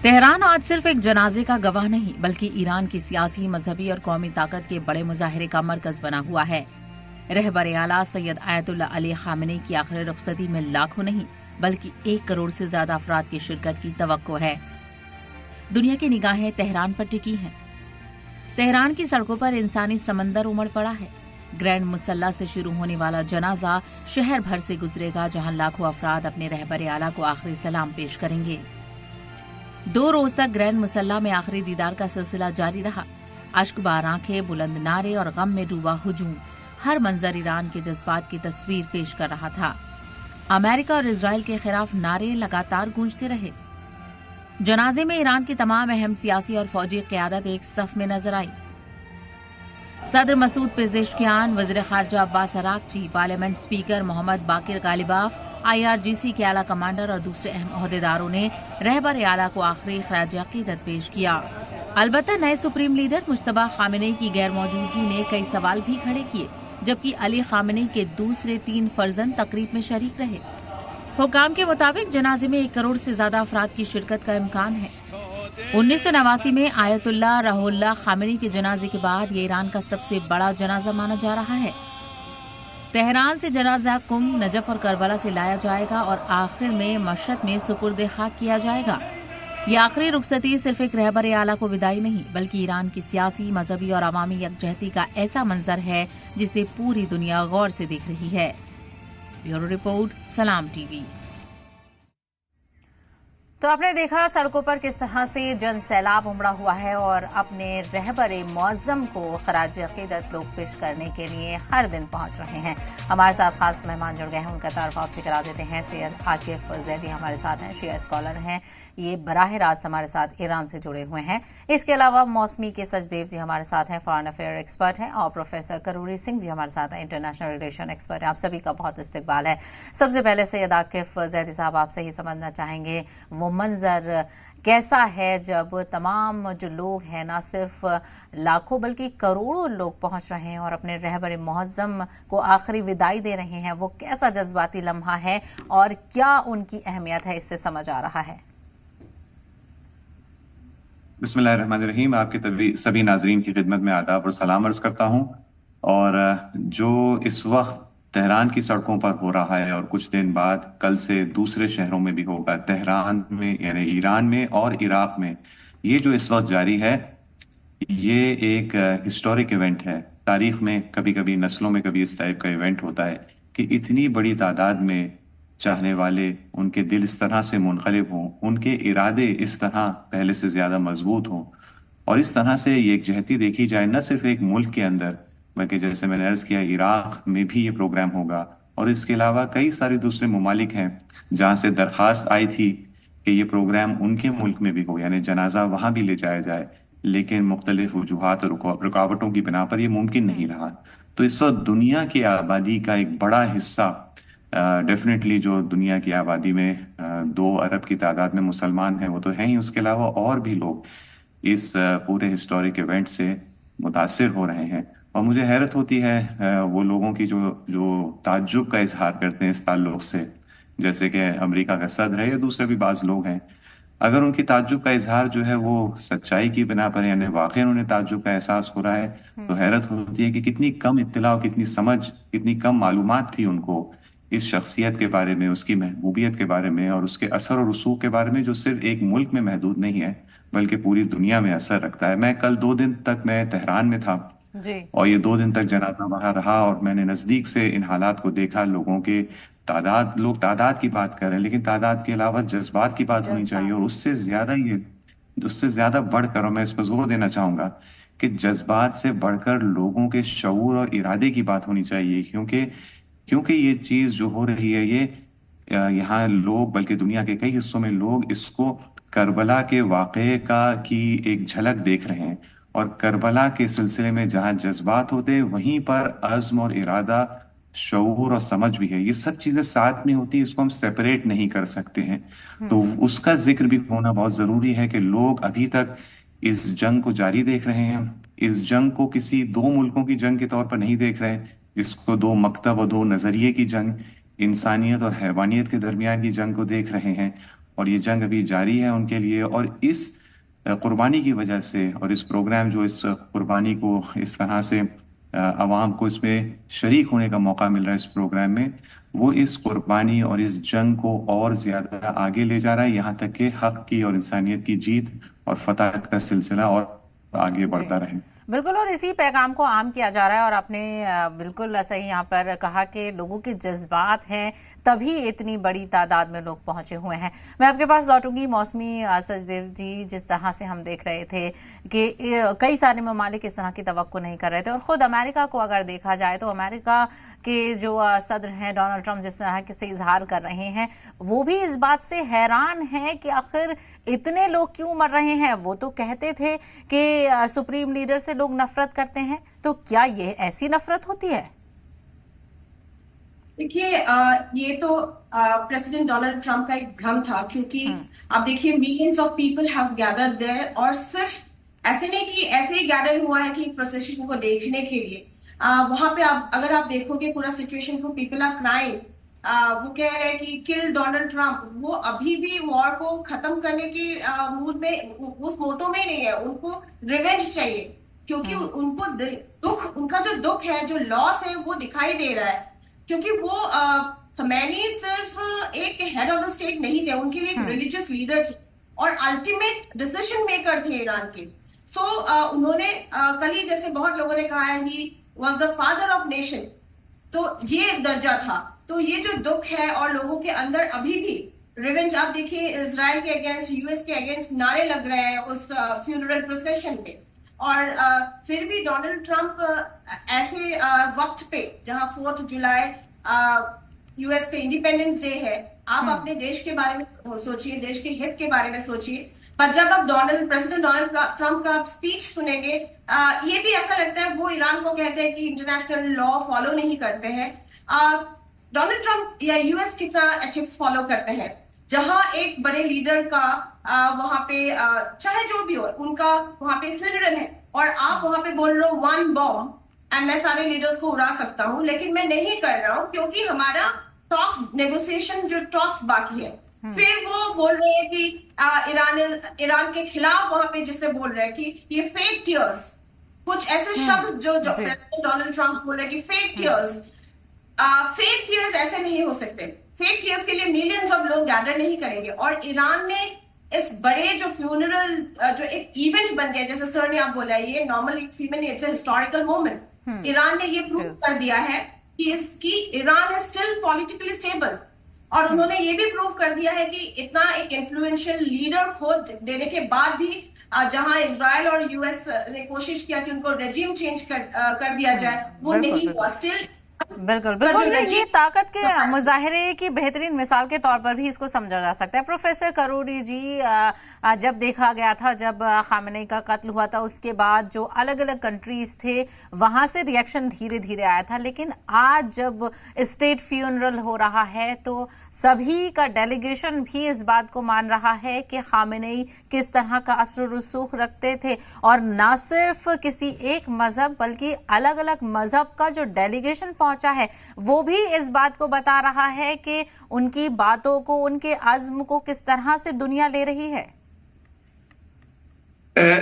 Tehran आज सिर्फ एक जनाजे का गवाह नहीं बल्कि ईरान की सियासी, मजहबी और कौमी ताकत के बड़े मुजाहरे का मरकज बना हुआ है। रहबर आला सैयद आयतुल्ला अली खामेनी की आखिरी रुखसती में लाखों नहीं बल्कि 1 करोड़ से ज्यादा अफराद की शिरकत की तवक्को है। दुनिया की निगाहें तेहरान पर टिकी हैं। तेहरान की सड़कों पर इंसानी समंदर उमड़ पड़ा है। ग्रैंड मुसल्ला से शुरू होने वाला जनाजा शहर भर से गुजरेगा, जहां लाखों अफराद अपने रहबर आला को आखिरी सलाम पेश करेंगे। 2 रोज तक ग्रैंड मुसल्ला में आखिरी दीदार का सिलसिला जारी रहा। अश्कबार आंखें, बुलंद नारे और गम में डूबा हुजूम, हर मंजर ईरान के जज्बात की तस्वीर पेश कर रहा था। अमेरिका और इजराइल के खिलाफ नारे लगातार गूंजते रहे। जनाजे में ईरान की तमाम अहम सियासी और फौजी क़यादत एक सफ में नजर आई। सदर मसूद पेजेश्कियान, वज़ीर ख़ारजा Abbas Araghchi, parliament speaker Mohammad Bagher Ghalibaf, IRGC के आला कमांडर और दूसरे अहम ओहदेदारों ने रहबर आला को आखिरी खराज अकीदत पेश किया। अलबत्ता नए सुप्रीम लीडर मुश्तबा खामेनी की गैर मौजूदगी ने कई सवाल भी खड़े किए, जबकि अली खामेनी के दूसरे 3 फर्जंद तकरीब में शरीक रहे। हुकाम के मुताबिक जनाजे में 1 करोड़ से ज्यादा अफराद की शिरकत का इम्कान है। 1989 में आयतुल्ला रहुल्ला खामेनी के जनाजे के बाद ये ईरान का सबसे बड़ा जनाजा माना जा रहा है। तेहरान से जनाजा कुम, नजफ और करबला से लाया जाएगा और आखिर में मशहद में सुपुर्द खाक किया जाएगा। ये आखिरी रुखसती सिर्फ एक रहबर आला को विदाई नहीं बल्कि ईरान की सियासी, मजहबी और अवामी यकजहती का ऐसा मंजर है जिसे पूरी दुनिया गौर से देख रही है। ब्यूरो रिपोर्ट, सलाम टीवी। तो आपने देखा सड़कों पर किस तरह से जन सैलाब उमड़ा हुआ है और अपने रहबर मुअज्जम को खराज अकीदत लोग पेश करने के लिए हर दिन पहुंच रहे हैं। हमारे साथ खास मेहमान जुड़ गए हैं, उनका तारुफ आपसे करा देते हैं। सैयद आकिफ जैदी हमारे साथ हैं, शिया स्कॉलर हैं, ये बराह रास्त हमारे साथ ईरान से जुड़े हुए हैं। इसके अलावा मौसमी के सचदेव जी हमारे साथ हैं, फॉरेन अफेयर एक्सपर्ट हैं, और प्रोफेसर करूरी सिंह जी हमारे साथ हैं, इंटरनेशनल रिलेशन एक्सपर्ट हैं। आप सभी का बहुत इस्तकबाल है। सबसे पहले सैयद आकिफ जैदी साहब, आपसे ही समझना चाहेंगे वो मंजर कैसा है जब तमाम जो लोग हैं, ना सिर्फ लाखों बल्कि करोड़ों लोग पहुंच रहे हैं और अपने रहबर मुअज्जम को आखिरी विदाई दे रहे हैं। वो कैसा जज्बाती लम्हा है और क्या उनकी अहमियत है, इससे समझ आ रहा है। बिस्मिल्लाहिर्रहमानिर्रहीम। आपके सभी नाजरीन की खिदमत में आदाब और सलाम अर्ज करता हूँ। और जो इस वक्त तेहरान की सड़कों पर हो रहा है और कुछ दिन बाद कल से दूसरे शहरों में भी होगा, तेहरान में यानी ईरान में और इराक में, ये जो इस वक्त जारी है ये एक हिस्टोरिक इवेंट है। तारीख में कभी कभी, नस्लों में कभी इस टाइप का इवेंट होता है कि इतनी बड़ी तादाद में चाहने वाले, उनके दिल इस तरह से मुनक़लिब हों, उनके इरादे इस तरह पहले से ज्यादा मजबूत हों और इस तरह से ये एकजहती देखी जाए, न सिर्फ एक मुल्क के अंदर बल्कि जैसे मैंने अर्ज किया इराक में भी ये प्रोग्राम होगा। और इसके अलावा कई सारे दूसरे ममालिक हैं जहां से दरखास्त आई थी कि ये प्रोग्राम उनके मुल्क में भी हो, यानी जनाजा वहां भी ले जाया जाए, लेकिन मुख्तलिफ वजूहात और रुकावटों की बिना पर यह मुमकिन नहीं रहा। तो इस वक्त दुनिया की आबादी का एक बड़ा हिस्सा, डेफिनेटली जो दुनिया की आबादी में 2 अरब की तादाद में मुसलमान हैं वो तो हैं ही, उसके अलावा और भी लोग इस पूरे हिस्टोरिक इवेंट से मुतासिर हो रहे हैं। और मुझे हैरत होती है वो लोगों की जो जो ताज्जुब का इजहार करते हैं इस ताल्लुक से, जैसे कि अमेरिका का सदर है या दूसरे भी बाज लोग हैं। अगर उनकी ताज्जुब का इजहार जो है वो सच्चाई की बिना पर, यानी वाकई उन्हें ताज्जुब का एहसास हो रहा है, तो हैरत होती है कि कितनी कम इत्तला, कितनी समझ, कितनी कम मालूमात थी उनको इस शख्सियत के बारे में, उसकी महबूबियत के बारे में और उसके असर और रसूख के बारे में, जो सिर्फ एक मुल्क में महदूद नहीं है बल्कि पूरी दुनिया में असर रखता है। मैं कल 2 दिन तक मैं तेहरान में था जी। और ये 2 दिन तक जनाजा वहां रहा और मैंने नजदीक से इन हालात को देखा। लोगों के तादाद, लोग तादाद की बात कर रहे हैं, लेकिन तादाद के अलावा जज्बात की बात होनी चाहिए, और उससे ज्यादा बढ़कर, और मैं इस पर जोर देना चाहूंगा कि जज्बात से बढ़कर लोगों के शऊर और इरादे की बात होनी चाहिए। क्योंकि ये चीज जो हो रही है, ये यहाँ लोग, बल्कि दुनिया के कई हिस्सों में लोग इसको करबला के वाक़े की एक झलक देख रहे हैं। और करबला के सिलसिले में जहां जज्बात होते हैं, वहीं पर अज़्म और इरादा, शऊर और समझ भी है। ये सब चीजें साथ में होती है, इसको हम सेपरेट नहीं कर सकते हैं। तो उसका जिक्र भी होना बहुत जरूरी है कि लोग अभी तक इस जंग को जारी देख रहे हैं। इस जंग को किसी 2 मुल्कों की जंग के तौर पर नहीं देख रहे, इसको 2 मकतब और 2 नजरिए की जंग, इंसानियत और हैवानियत के दरमियान की जंग को देख रहे हैं। और ये जंग अभी जारी है उनके लिए। और इस कुर्बानी की वजह से, और इस प्रोग्राम जो इस कुर्बानी को इस तरह से अवाम को इसमें शरीक होने का मौका मिल रहा है इस प्रोग्राम में, वो इस कुर्बानी और इस जंग को और ज्यादा आगे ले जा रहा है, यहाँ तक कि हक की और इंसानियत की जीत और फतह का सिलसिला और आगे जी बढ़ता रहे। बिल्कुल, और इसी पैगाम को आम किया जा रहा है। और आपने बिल्कुल सही यहाँ पर कहा कि लोगों के जज्बात हैं, तभी इतनी बड़ी तादाद में लोग पहुंचे हुए हैं। मैं आपके पास लौटूंगी मौसमी सचदेव जी। जिस तरह से हम देख रहे थे कि कई सारे ममालिक इस तरह की तवक्को नहीं कर रहे थे, और ख़ुद अमेरिका को अगर देखा जाए तो अमेरिका के जो सदर हैं डोनाल्ड ट्रंप जिस तरह के से इजहार कर रहे हैं, वो भी इस बात से हैरान है कि आखिर इतने लोग क्यों मर रहे हैं। वो तो कहते थे कि सुप्रीम लीडर से लोग नफरत करते हैं, तो क्या ये ऐसी नफरत होती है? देखिए, ये तो प्रेसिडेंट डोनाल्ड ट्रंप का एक भ्रम था, क्योंकि आप देखिए millions of people have gathered there, और सिर्फ ऐसे नहीं कि ऐसे ही गैदर हुआ है कि प्रोसेशन को देखने के लिए। वहां पे अगर आप देखोगे पूरा सिचुएशन को, पीपल आर क्राइंग। वो कह रहे हैं कि किल डोनाल्ड ट्रंप। वो अभी भी वॉर को खत्म करने के मूड में, उस मोटो में नहीं है। उनको रिवेंज चाहिए, क्योंकि उनको दुख, उनका जो दुख है, जो लॉस है, वो दिखाई दे रहा है। क्योंकि वो खमैनी सिर्फ एक हेड ऑफ द स्टेट नहीं थे, उनके लिए एक रिलीजियस लीडर थे और अल्टीमेट डिसीजन मेकर थे ईरान के। सो उन्होंने कल ही, जैसे बहुत लोगों ने कहा है, he was the father of nation, तो ये दर्जा था। तो ये जो दुख है और लोगों के अंदर अभी भी रिवेंज, आप देखिए इजराइल के अगेंस्ट, यूएस के अगेंस्ट नारे लग रहे हैं उस फ्यूनरल प्रोसेशन पे। और फिर भी डोनाल्ड ट्रंप ऐसे वक्त पे, जहां 4 जुलाई यूएस का इंडिपेंडेंस डे है, आप अपने देश के बारे में सोचिए, देश के हित के बारे में सोचिए। पर जब आप प्रेसिडेंट डोनाल्ड ट्रंप का स्पीच सुनेंगे, ये भी ऐसा लगता है वो ईरान को कहते हैं कि इंटरनेशनल लॉ फॉलो नहीं करते हैं। डोनाल्ड ट्रंप या यूएस कितना एथिक्स फॉलो करते हैं, जहां एक बड़े लीडर का वहां पे चाहे जो भी हो, उनका वहां पे फ्यूनरल है, और आप वहां पे बोल रहे हो 1 बॉम्ब एंड मैं सारे लीडर्स को उड़ा सकता हूं, लेकिन मैं नहीं कर रहा हूं क्योंकि हमारा टॉक्स, नेगोशिएशन जो टॉक्स बाकी है। फिर वो बोल रहे हैं कि ईरान के खिलाफ वहां पे जिससे बोल रहे हैं कि ये फेक टीयर्स, कुछ ऐसे शब्द जो प्रेसिडेंट डोनाल्ड ट्रंप बोल रहे हैं कि फेक टीयर्स। फेक टीयर्स ऐसे नहीं हो सकते। फेक टीयर्स के लिए मिलियंस ऑफ लोग गैदर नहीं करेंगे। और ईरान ने इस बड़े जो फ्यूनरल जो एक इवेंट बन गया, जैसे सर ने आप बोला, ये नॉर्मल एक female, it's a historical moment. Iran ने ये प्रूव कर दिया है कि Iran is still politically stable, और उन्होंने ये भी प्रूव कर दिया है कि इतना एक इन्फ्लुएंशियल लीडर खो देने के बाद भी, जहां इजराइल और यूएस ने कोशिश किया कि उनको रेजिम चेंज कर दिया जाए, वो नहीं हुआ। स्टिल बिल्कुल बिल्कुल, ये ताकत के मुजाहरे की बेहतरीन मिसाल के तौर पर भी इसको समझा जा सकता है। प्रोफेसर करूरी जी, जब देखा गया था, जब खामेनी का कत्ल हुआ था, उसके बाद जो अलग अलग कंट्रीज थे वहां से रिएक्शन धीरे धीरे आया था, लेकिन आज जब स्टेट फ्यूनरल हो रहा है तो सभी का डेलीगेशन भी इस बात को मान रहा है कि खामेनी किस तरह का असर रसूख रखते थे, और न सिर्फ किसी एक मजहब बल्कि अलग अलग मजहब का जो डेलीगेशन पहुंचा है, वो भी इस बात को बता रहा है कि उनकी बातों को, उनके अज़्म को किस तरह से दुनिया ले रही है।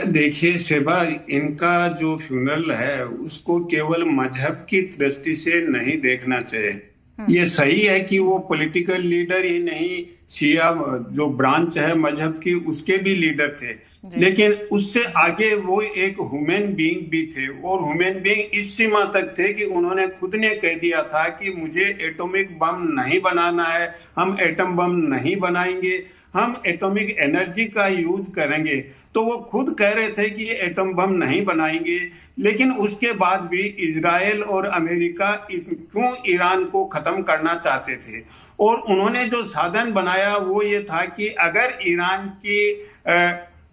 देखिए शेबा, इनका जो फ्यूनरल है उसको केवल मजहब की दृष्टि से नहीं देखना चाहिए। ये सही है कि वो पॉलिटिकल लीडर ही नहीं, शिया जो ब्रांच है मजहब की, उसके भी लीडर थे, लेकिन उससे आगे वो एक ह्यूमन बीइंग भी थे। और ह्यूमन बीइंग इस सीमा तक थे कि उन्होंने खुद ने कह दिया था कि मुझे एटॉमिक बम नहीं बनाना है, हम एटम बम नहीं बनाएंगे, हम एटॉमिक एनर्जी का यूज करेंगे। तो वो खुद कह रहे थे कि ये एटम बम नहीं बनाएंगे, लेकिन उसके बाद भी इजराइल और अमेरिका क्यों ईरान को खत्म करना चाहते थे। और उन्होंने जो साधन बनाया वो ये था कि अगर ईरान की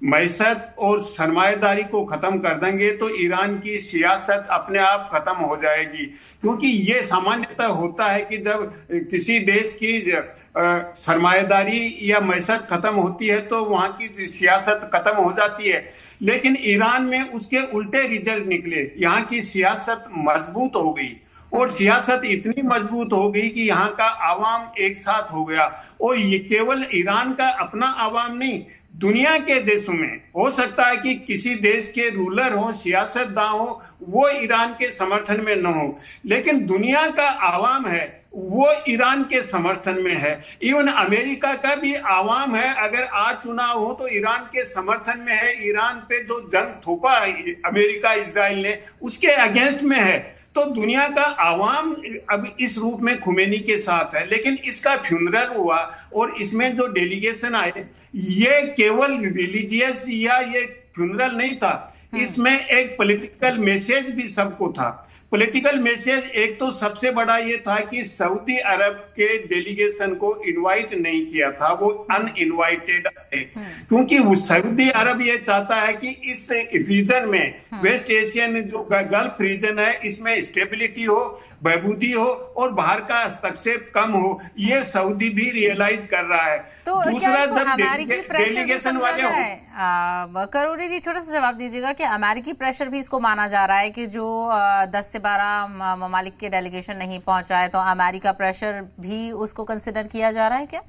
मैशत और सरमाएदारी को खत्म कर देंगे तो ईरान की सियासत अपने आप खत्म हो जाएगी। क्योंकि ये सामान्यतः होता है कि जब किसी देश की सरमाएदारी या मैशत खत्म होती है तो वहां की सियासत खत्म हो जाती है, लेकिन ईरान में उसके उल्टे रिजल्ट निकले। यहाँ की सियासत मजबूत हो गई और सियासत इतनी मजबूत हो गई कि यहाँ का आवाम एक साथ हो गया। और ये केवल ईरान का अपना आवाम नहीं, दुनिया के देशों में हो सकता है कि किसी देश के रूलर हो, सियासतदान हो, वो ईरान के समर्थन में न हो, लेकिन दुनिया का आवाम है वो ईरान के समर्थन में है। इवन अमेरिका का भी आवाम है, अगर आज चुनाव हो तो ईरान के समर्थन में है। ईरान पे जो जंग थोपा अमेरिका इजराइल ने, उसके अगेंस्ट में है। तो दुनिया का आवाम अब इस रूप में खुमैनी के साथ है। लेकिन इसका फ्यूनरल हुआ और इसमें जो डेलीगेशन आए, ये केवल रिलीजियस या ये फ्यूनरल नहीं था, इसमें एक पॉलिटिकल मैसेज भी सबको था। पॉलिटिकल मैसेज एक तो सबसे बड़ा ये था कि सऊदी अरब के डेलीगेशन को इनवाइट नहीं किया था, वो अनइनवाइटेड है, क्योंकि वो सऊदी अरब ये चाहता है कि इस रीजन में, वेस्ट एशियन जो गल्फ रीजन है, इसमें स्टेबिलिटी हो, बहबूदी हो और बाहर का हस्तक्षेप कम हो। ये सऊदी भी रियलाइज कर रहा है। तो दूसरा, जब डेलीगेशन वाले करोड़ी जी, छोटा सा जवाब दीजिएगा कि अमेरिकी प्रेशर भी इसको माना जा रहा है कि जो 10 से 12 ममालिक के डेलीगेशन नहीं पहुंचा है, तो अमेरिका प्रेशर भी उसको कंसिडर किया जा रहा है क्या?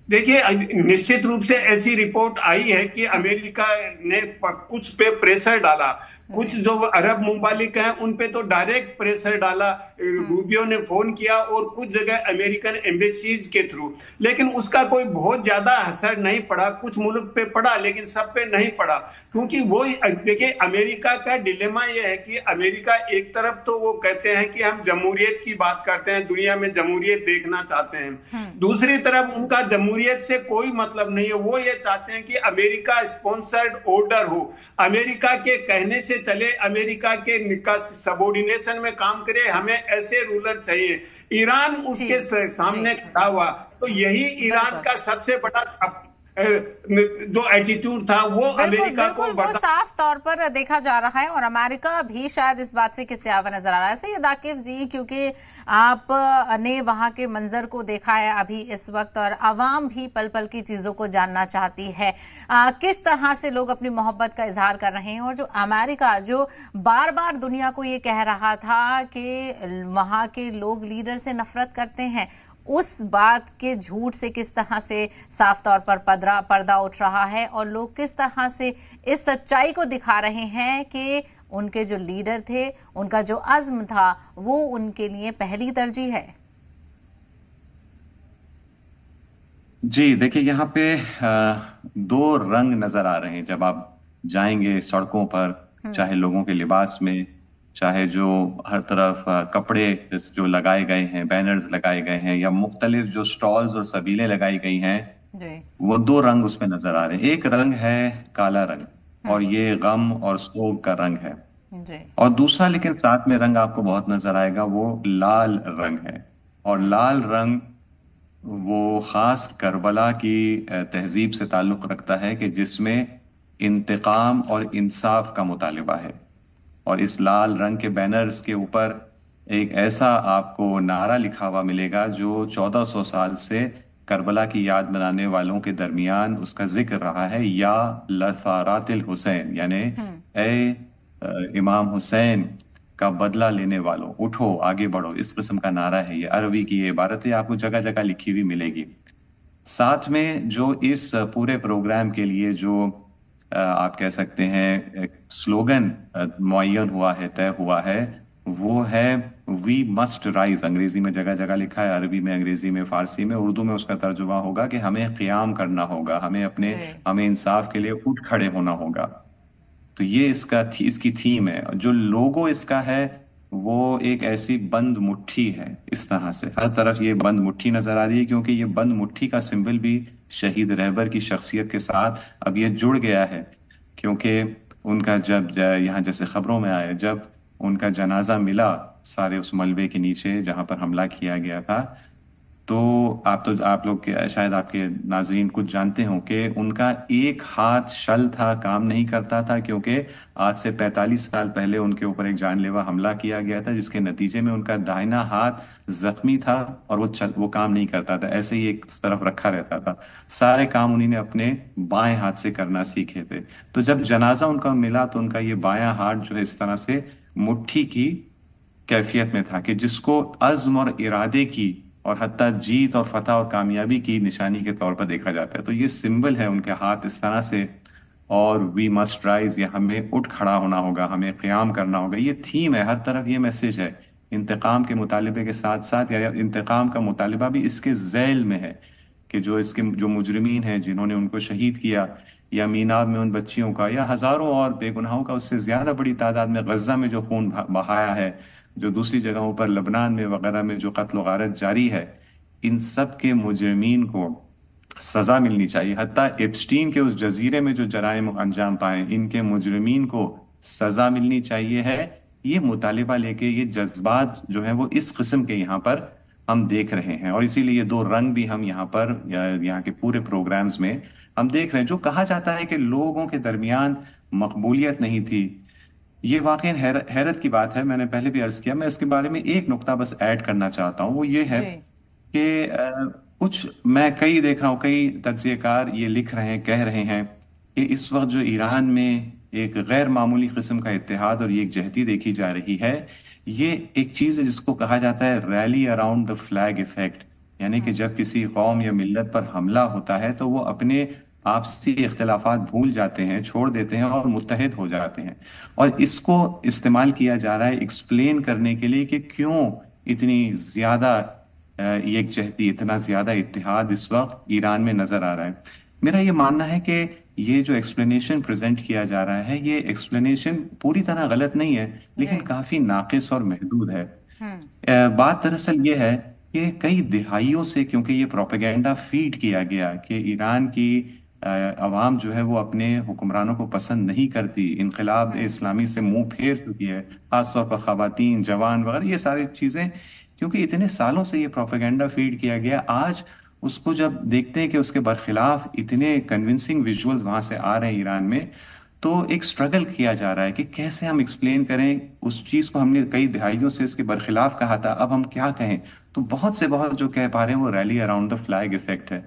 देखिए, निश्चित रूप से ऐसी रिपोर्ट आई है कि अमेरिका ने कुछ पे प्रेशर डाला, कुछ जो अरब ममालिक हैं उन पे तो डायरेक्ट प्रेशर डाला, रूबियो ने फोन किया और कुछ जगह अमेरिकन एम्बेसीज के थ्रू, लेकिन उसका कोई बहुत ज्यादा असर नहीं पड़ा। कुछ मुल्क पे पड़ा लेकिन सब पे नहीं पड़ा, क्योंकि वो देखिए अमेरिका का डिलेमा ये है कि अमेरिका एक तरफ तो वो कहते हैं कि हम जमहूरियत की बात करते हैं, दुनिया में जमहूरियत देखना चाहते हैं, दूसरी तरफ उनका जमहूरियत से कोई मतलब नहीं है। वो ये चाहते हैं कि अमेरिका स्पॉन्सर्ड ऑर्डर हो, अमेरिका के कहने से चले, अमेरिका के सबऑर्डिनेशन में काम करे, हमें ऐसे रूलर चाहिए। ईरान उसके सामने खड़ा हुआ, तो यही ईरान का सबसे बड़ा जो एटीट्यूड था वो अमेरिका को वो साफ तौर पर देखा जा रहा है, और अमेरिका भी शायद इस बात से किस्सा नजर आ रहा है। सैयद आकिब जी, क्योंकि आपने वहां के मंजर को देखा है अभी इस वक्त, और आवाम भी पल पल की चीजों को जानना चाहती है, किस तरह से लोग अपनी मोहब्बत का इजहार कर रहे हैं, और जो अमेरिका जो बार बार दुनिया को ये कह रहा था कि वहां के लोग लीडर से नफरत करते हैं, उस बात के झूठ से किस तरह से साफ तौर पर पर्दा उठ रहा है, और लोग किस तरह से इस सच्चाई को दिखा रहे हैं कि उनके जो लीडर थे, उनका जो अज़्म था, वो उनके लिए पहली तरजीह है। जी देखिए, यहाँ पे दो रंग नजर आ रहे हैं जब आप जाएंगे सड़कों पर, चाहे लोगों के लिबास में, चाहे जो हर तरफ कपड़े जो लगाए गए हैं, बैनर्स लगाए गए हैं, या मुख्तलिफ जो स्टॉल्स और सबीलें लगाई गई हैं, वो दो रंग उसमें नजर आ रहे हैं। एक रंग है काला रंग, और ये गम और सोग का रंग है, और दूसरा लेकिन साथ में रंग आपको बहुत नजर आएगा, वो लाल रंग है। और लाल रंग वो खास करबला की तहजीब से ताल्लुक रखता है कि जिसमें इंतकाम और इंसाफ का मुतालिबा है। और इस लाल रंग के बैनर्स के ऊपर एक ऐसा आपको नारा लिखा हुआ मिलेगा जो 1400 साल से करबला की याद मनाने वालों के दरमियान उसका जिक्र रहा है, या लसारातिल हुसैन, यानी ए इमाम हुसैन का बदला लेने वालों, उठो आगे बढ़ो, इस किस्म का नारा है। ये अरबी की ये इबारत है, आपको जगह जगह लिखी हुई मिलेगी। साथ में जो इस पूरे प्रोग्राम के लिए जो आप कह सकते हैं स्लोगन मुअय्यन हुआ है, तय हुआ है, वो है वी मस्ट राइज। अंग्रेजी में जगह जगह लिखा है, अरबी में, अंग्रेजी में, फारसी में, उर्दू में उसका तर्जुमा होगा कि हमें क़याम करना होगा, हमें इंसाफ के लिए उठ खड़े होना होगा। तो ये इसकी थीम है। जो लोगो इसका है वो एक ऐसी बंद मुट्ठी है, इस तरह से हर तरफ ये बंद मुट्ठी नजर आ रही है, क्योंकि ये बंद मुट्ठी का सिंबल भी शहीद रहबर की शख्सियत के साथ अब ये जुड़ गया है। क्योंकि उनका जब यहाँ जैसे खबरों में आया, जब उनका जनाजा मिला सारे उस मलबे के नीचे जहां पर हमला किया गया था, तो आप लोग शायद आपके नाजरीन कुछ जानते हो कि उनका एक हाथ शल था, काम नहीं करता था, क्योंकि आज से 45 साल पहले उनके ऊपर एक जानलेवा हमला किया गया था, जिसके नतीजे में उनका दाहिना हाथ जख्मी था और वो काम नहीं करता था, ऐसे ही एक तरफ रखा रहता था। सारे काम उन्हीं ने अपने बाएं हाथ से करना सीखे थे। तो जब जनाजा उनका मिला तो उनका ये बायां हाथ जो है इस तरह से मुट्ठी की कैफियत में था कि जिसको अज़्म और इरादे की और हत्ता जीत और फतह और कामयाबी की निशानी के तौर पर देखा जाता है। तो ये सिंबल है उनके हाथ इस तरह से, और वी मस्ट राइज, या हमें उठ खड़ा होना होगा, हमें क़याम करना होगा। ये थीम है, हर तरफ ये मैसेज है। इंतकाम के मुतालिबे के साथ साथ, या इंतकाम का मुतालिबा भी इसके ज़ैल में है कि इसके जो मुजरिमीन हैं जिन्होंने उनको शहीद किया, या मीनाब में उन बच्चियों का, या हजारों और बेगुनाहों का उससे ज्यादा बड़ी तादाद में गजा में जो खून बहाया है, जो दूसरी जगहों पर लबनान में वगैरह में जो कत्ल गारत जारी है, इन सब के मुजरिमीन को सजा मिलनी चाहिए। हत्ता एप्स्टीन के उस जजीरे में जो जराइम अंजाम पाए, इनके मुजरिमीन को सजा मिलनी चाहिए है। ये मुतालिबा लेके, ये जज्बात जो है वो इस किस्म के यहाँ पर हम देख रहे हैं, और इसीलिए दो रंग भी हम यहाँ पर यहाँ के पूरे प्रोग्राम्स में हम देख रहे हैं। जो कहा जाता है कि लोगों के दरमियान मकबूलियत नहीं थी, ये वाकई हैरत की बात है। मैंने पहले भी अर्ज किया, मैं उसके बारे में एक नुक्ता बस ऐड करना चाहता हूँ। वो ये है कि कुछ मैं कई देख रहा हूँ, कई तज्जिएकार ये लिख रहे हैं, कह रहे हैं कि इस वक्त जो ईरान में एक गैर मामूली किस्म का इत्तेहाद और एकजहती देखी जा रही है, ये एक चीज है जिसको कहा जाता है rally around the flag effect. यानी कि जब किसी कौम या मिल्लत पर हमला होता है तो वो अपने आपसी इख्तिलाफात भूल जाते हैं, छोड़ देते हैं और मुत्तहिद हो जाते हैं। और इसको इस्तेमाल किया जा रहा है एक्सप्लेन करने के लिए कि क्यों इतनी ज्यादा यकजहती, इतना ज्यादा इत्तेहाद इस वक्त ईरान में नजर आ रहा है। मेरा ये मानना है कि ये जो एक्सप्लेनेशन प्रेजेंट किया जा रहा है, ये एक्सप्लेनेशन पूरी तरह गलत नहीं है, लेकिन काफी नाकिस और महदूद है। बात दरअसल ये है कि कई दिहाइयों से क्योंकि ये प्रोपेगेंडा फीड किया गया कि ईरान की अवाम जो है वो अपने हुक्मरानों को पसंद नहीं करती, इनकलाब इस्लामी से मुंह फेर चुकी है, खासतौर पर खवातीन, जवान वगैरह, ये सारी चीजें क्योंकि इतने सालों से ये प्रोपेगेंडा फीड किया गया, आज उसको जब देखते हैं कि उसके बरखिलाफ इतने कन्विंसिंग विजुअल्स वहां से आ रहे हैं ईरान में, तो एक स्ट्रगल किया जा रहा है कि कैसे हम एक्सप्लेन करें उस चीज को। हमने कई दिहाइयों से इसके बरखिलाफ कहा था, अब हम क्या कहें? तो बहुत से बहुत जो कह पा रहे हैं वो rally around the flag effect है।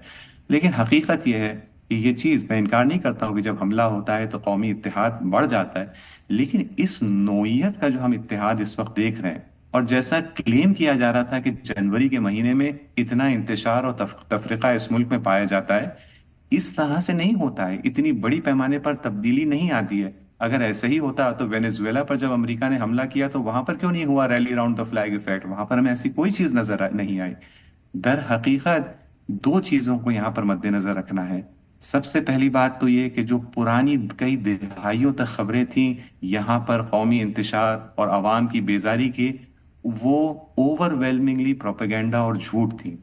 लेकिन हकीकत यह है कि ये चीज, मैं इनकार नहीं करता हूं कि जब हमला होता है तो कौमी इत्तेहाद बढ़ जाता है, लेकिन इस नोयत का जो हम इत्तेहाद इस वक्त देख रहे हैं, और जैसा क्लेम किया जा रहा था कि जनवरी के महीने में इतना इंतशार और तफरीका इस मुल्क में पाया जाता है, इस तरह से नहीं होता है। इतनी बड़ी पैमाने पर तब्दीली नहीं आती है। अगर ऐसे ही होता तो वेनेजुएला पर जब अमेरिका ने हमला किया तो वहां पर क्यों नहीं हुआ rally around the flag effect? वहां पर हमें ऐसी कोई चीज नजर नहीं आई। दर हकीकत दो चीजों को यहाँ पर मद्देनजर रखना है। सबसे पहली बात तो ये कि जो पुरानी कई दिहाइयों तक खबरें थी यहाँ पर कौमी इंतशार और आवाम की बेजारी की, वो ओवरवेलमिंगली प्रोपेगेंडा और झूठ थी।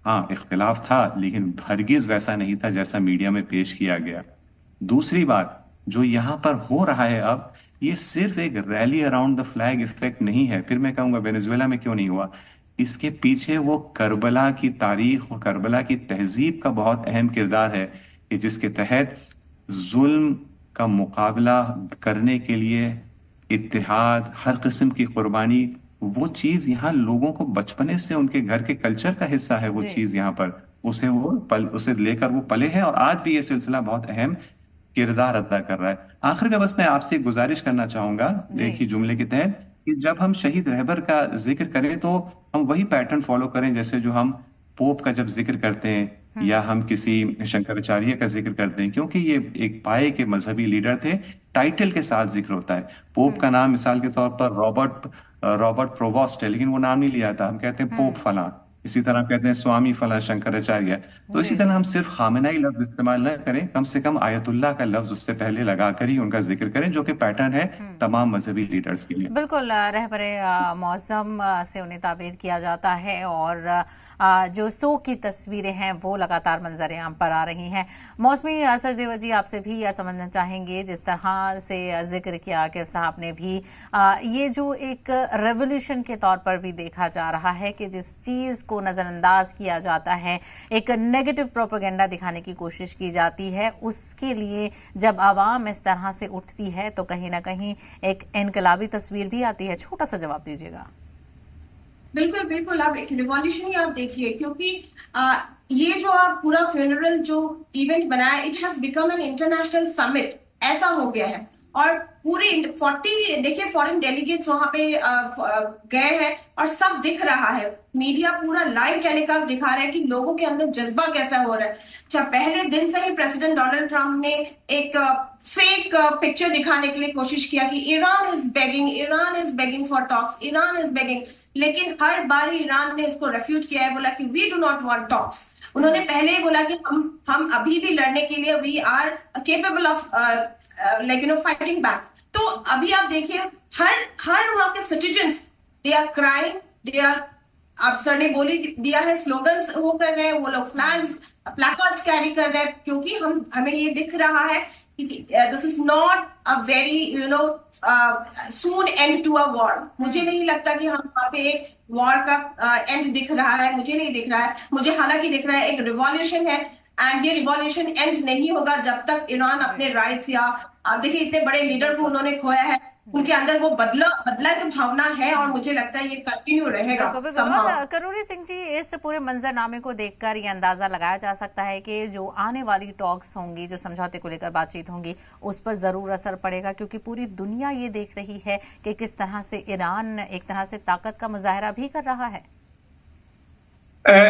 हाँ, इख्तिलाफ था, लेकिन हरगिज वैसा नहीं था जैसा मीडिया में पेश किया गया। दूसरी बात, जो यहाँ पर हो रहा है अब, ये सिर्फ एक rally around the flag effect नहीं है। फिर मैं कहूंगा वेनेजुएला में क्यों नहीं हुआ, इसके पीछे वो करबला की तारीख और करबला की तहजीब का बहुत अहम किरदार है कि जिसके तहत जुल्म का मुकाबला करने के लिए इत्तेहाद, हर किस्म की कुर्बानी, वो चीज यहाँ लोगों को बचपने से उनके घर के कल्चर का हिस्सा है। वो चीज यहाँ पर उसे लेकर वो पले हैं, और आज भी ये सिलसिला बहुत अहम किरदार अदा कर रहा है। आखिर में बस मैं आपसे एक गुजारिश करना चाहूंगा एक ही जुमले के तहत, कि जब हम शहीद रहबर का जिक्र करें तो हम वही पैटर्न फॉलो करें जैसे जो हम पोप का जब जिक्र करते हैं या हम किसी शंकराचार्य का जिक्र करते हैं, क्योंकि ये एक पाए के मजहबी लीडर थे। टाइटल के साथ जिक्र होता है। पोप का नाम मिसाल के तौर पर रॉबर्ट प्रोवोस्ट है, लेकिन वो नाम नहीं लिया था, हम कहते हैं पोप फला। इसी तरह कहते हैं स्वामी फला शंकराचार्य। तो इसी तरह हम सिर्फ खामेनाई लफ्ज इस्तेमाल न करें, कम से कम आयतुल्लाह का लफ्ज उससे पहले लगाकर ही उनका जिक्र करें, जो कि पैटर्न है तमाम मजहबी लीडर्स के लिए। बिल्कुल, रहबरे मौज़म से उन्हें ताबीर किया जाता है, और जो सो की तस्वीरें हैं वो लगातार मंजर आम पर आ रही हैं। मौसमी सचदेवा जी, आपसे भी यह समझना चाहेंगे, जिस तरह से जिक्र किया कि साहब ने भी, ये जो एक रेवोल्यूशन के तौर पर भी देखा जा रहा है कि जिस चीज को नजरअंदाज किया जाता है, एक नेगेटिव प्रोपेगेंडा दिखाने की कोशिश की जाती है, उसके लिए जब आवाम इस तरह से उठती है तो कहीं ना कहीं एक इनकलाबी तस्वीर भी आती है। छोटा सा जवाब दीजिएगा। बिल्कुल बिल्कुल, आप एक रिवॉल्यूशन ही आप देखिए, क्योंकि ये जो आप पूरा फ्यूनरल जो इवेंट बनाया, it has become an international summit, ऐसा हो गया है। और पूरे 40 देखिए फॉरेन डेलीगेट्स वहां पे गए हैं और सब दिख रहा है, मीडिया पूरा लाइव टेलीकास्ट दिखा रहा है कि लोगों के अंदर जज्बा कैसा हो रहा है। अच्छा, पहले दिन से ही प्रेसिडेंट डोनाल्ड ट्रंप ने एक फेक पिक्चर दिखाने के लिए कोशिश किया कि Iran is begging for talks, Iran is begging, लेकिन हर बार ईरान ने इसको रेफ्यूट किया है, बोला कि we do not want talks. उन्होंने पहले ही बोला कि हम अभी भी लड़ने के लिए we are capable of fighting back. तो अभी आप देखिए हर वहां के citizens they are crying, they are, आप सर ने बोली दिया है, स्लोगन्स वो कर रहे हैं, वो लोग फ्लैग्स प्लैकार्ड्स कैरी कर रहे हैं, क्योंकि हमें ये दिख रहा है कि this is not a very soon end to a war. मुझे नहीं लगता कि हम वहां पे एक वॉर का एंड दिख रहा है, मुझे नहीं दिख रहा है। मुझे हालांकि दिख रहा है एक रिवॉल्यूशन है, एंड ये रिवॉल्यूशन एंड नहीं होगा जब तक ईरान अपने राइट्स, या आप देखिए इतने बड़े लीडर को उन्होंने खोया है, उनके अंदर वो बदला की भावना है, और मुझे लगता है ये कंटिन्यू रहेगा। करोरी सिंह जी, इस पूरे मंजरनामे को देखकर ये अंदाजा लगाया जा सकता है कि जो आने वाली टॉक्स होंगी, जो समझौते को लेकर बातचीत होंगी, उस पर जरूर असर पड़ेगा, क्योंकि पूरी दुनिया ये देख रही है कि किस तरह से ईरान एक तरह से ताकत का मुजाहरा भी कर रहा है।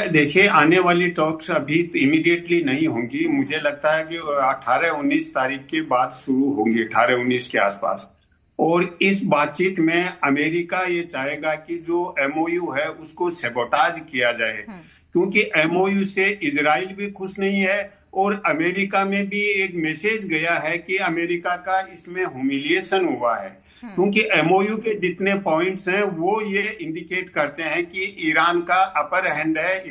देखिए, आने वाली टॉक्स अभी इमीडिएटली नहीं होंगी। मुझे लगता है कि 18-19 तारीख के बाद शुरू होंगी, 18-19 के आसपास। और इस बातचीत में अमेरिका ये चाहेगा कि जो MOU है उसको सेबोटाज किया जाए, क्योंकि MOU से इजराइल भी खुश नहीं है, और अमेरिका में भी एक मैसेज गया है कि अमेरिका का इसमें ह्यूमिलिएशन हुआ है, क्योंकि MOU के जितने पॉइंट्स हैं वो ये इंडिकेट करते हैं कि ईरान का अपर हैंड है,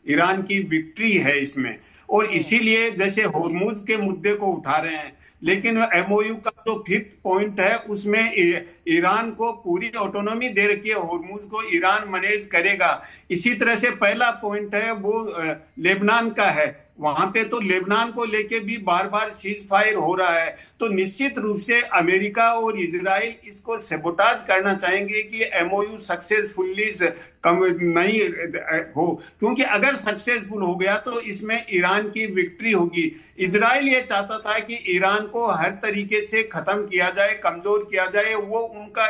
ईरान की विक्ट्री है इसमें। और इसीलिए जैसे होर्मुज के मुद्दे को उठा रहे हैं, लेकिन MOU का जो 5th पॉइंट है उसमें ईरान को पूरी ऑटोनॉमी दे रखी है, होर्मुज को ईरान मैनेज करेगा। इसी तरह से पहला पॉइंट है वो लेबनान का है, वहां पे तो लेबनान को लेके भी बार बार सीज फायर हो रहा है। तो निश्चित रूप से अमेरिका और इजराइल इसको सेबोटाज करना चाहेंगे कि MOU सक्सेसफुली नहीं हो, क्योंकि अगर सक्सेसफुल हो गया तो इसमें ईरान की विक्ट्री होगी। इजराइल ये चाहता था कि ईरान को हर तरीके से खत्म किया जाए, कमजोर किया जाए, वो उनका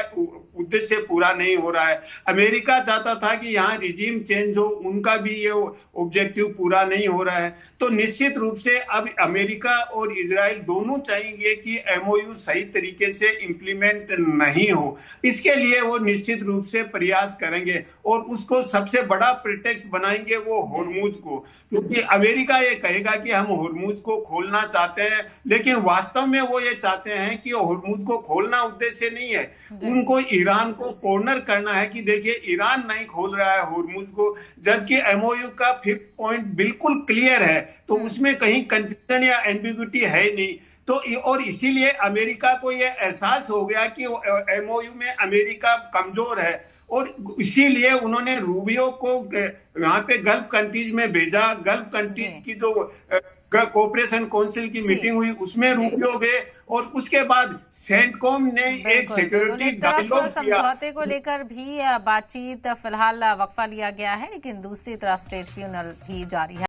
उद्देश्य पूरा नहीं हो रहा है। अमेरिका चाहता था कि यहाँ रिजीम चेंज हो, उनका भी ये ऑब्जेक्टिव पूरा नहीं हो रहा है। तो निश्चित रूप से अब अमेरिका और इजराइल दोनों चाहेंगे कि MOU सही तरीके से इंप्लीमेंट नहीं हो। इसके लिए वो निश्चित रूप से प्रयास करेंगे, और उसको सबसे बड़ा प्रिटेक्स्ट बनाएंगे वो होर्मुज को, क्योंकि अमेरिका ये कहेगा कि हम होर्मुज को खोलना चाहते हैं, लेकिन वास्तव में वो ये चाहते हैं कि होर्मुज को खोलना उद्देश्य नहीं है, उनको ईरान को कॉर्नर करना है कि देखिए ईरान नहीं खोल रहा है होर्मुज को, जबकि MOU का 5th पॉइंट बिल्कुल क्लियर है, तो उसमें कहीं कंफ्यूजन या एम्बिग्युइटी है नहीं। तो और इसीलिए अमेरिका को यह एहसास हो गया कि MOU में अमेरिका कमजोर है, और इसीलिए उन्होंने रूबियो को यहाँ पे गल्फ कंट्रीज में भेजा। गल्फ कंट्रीज की जो कोऑपरेशन काउंसिल की मीटिंग हुई उसमें रूबियो गए, और उसके बाद सेंटकॉम ने एक सिक्योरिटी डायलॉग किया। समझौते को लेकर भी बातचीत फिलहाल वक्फा लिया गया है, लेकिन दूसरी तरफ स्टेट फ्यूनल भी जारी है।